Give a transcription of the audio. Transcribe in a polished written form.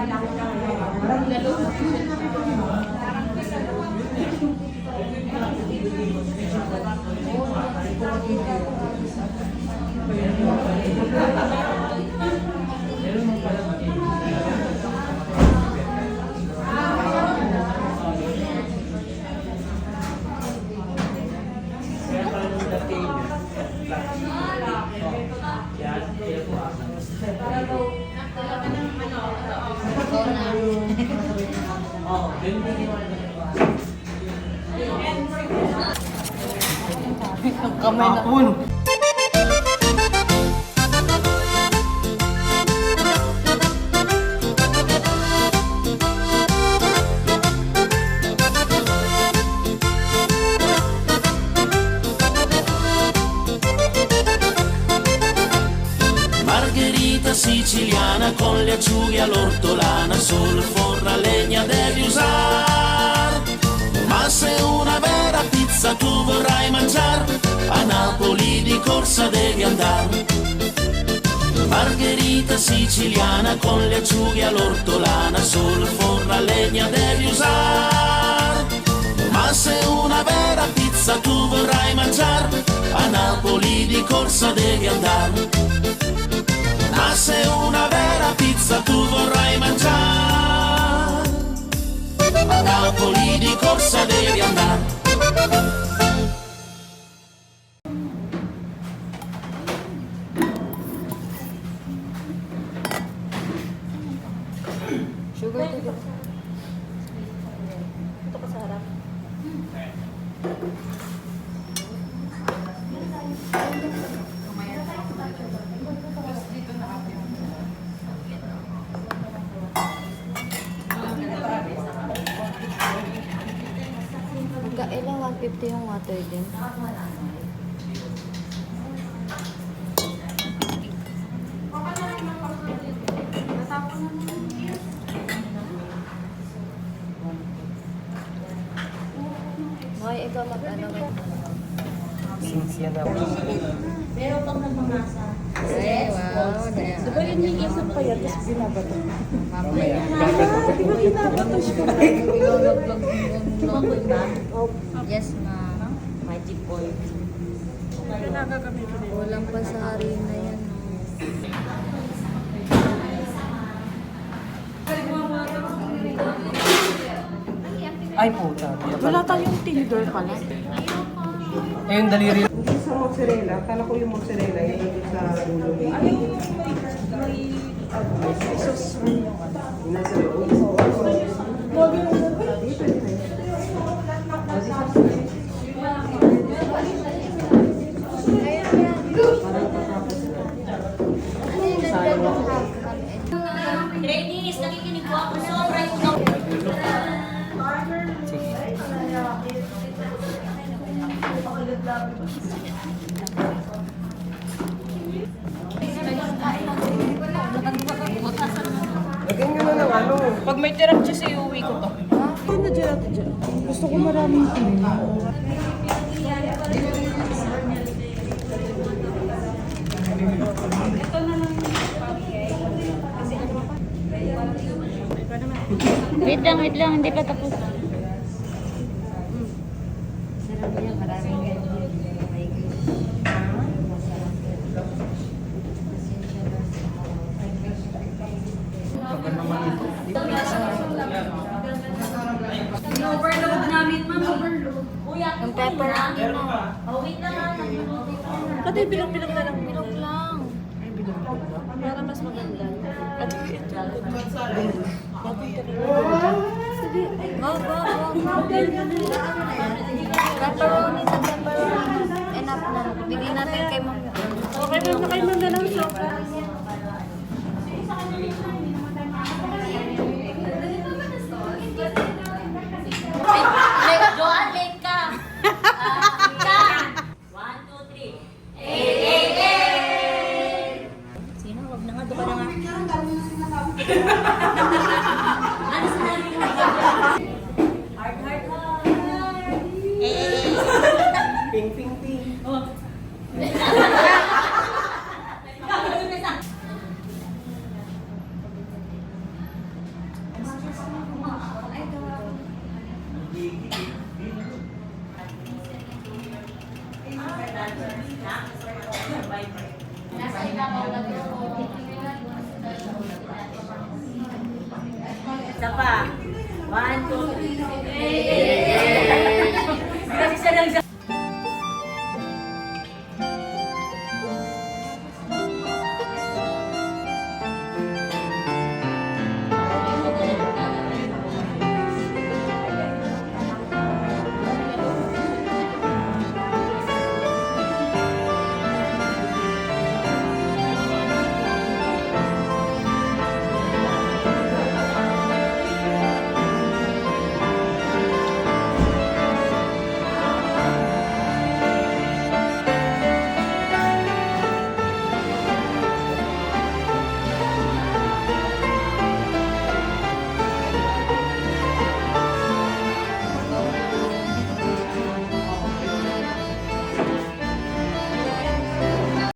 Kamay na. Margherita siciliana con le acciughe all'ortolana, sul forno a legna devi usare. Ma se una vera pizza tu vorrai mangiare, a Napoli di corsa devi andare. Margherita siciliana con le acciughe all'ortolana, sul forno a legna devi usare. Ma se una vera pizza tu vorrai mangiare, a Napoli di corsa devi andare. Ma se una vera pizza tu vorrai mangiare, a Napoli di corsa devi andare. Sugar to ito ka sa harap. Ilang 150 yung water din. Hoy, ikaw mag-ano ba? Sinsya daw. Pero pag nagmamasa, Ay, wow. di ba yun yung isang pa yan, tapos binabato? Mamaya. Di ba binabato siya? Tumakoy ba? Yes, ma'am. Magic oil. Walang pasari na yan. Ay puta. Wala tayong tinder pala. Eh yung daliri. Hindi sa mozzarella. Kala ko yung mozzarella yung sa dulo. May sauce. Nasa loob. Ladies, nakikinig po ako. Sobra yung Lagyan nyo na ng ano. Pag may tirang cheese, iuwi ko to. Ito na gelato dyan. Gusto ko maraming tingin. Wait lang, hindi pa tapos. Sarap niya, maraming ganyan. Overload namin, ma'am. Overload. Kuya, Yung pepperoni na. oh, wait lang. Pati bilang-bilang na lang. Bilog lang. Para mas maganda. Sige. Go. Pepperoni sa pepperoni. Enough na. Bigyan natin kay ma'am. Okay, ma'am. Nakay ma'am na lang siya. Joan, late ka. One, two, three. Sino? Huwag na nga. Doon ka na nga. Ano sinabi ko? Heart, heart, heart. Ping, ping, ping. Oh. Isa pa. 1, 2, 3.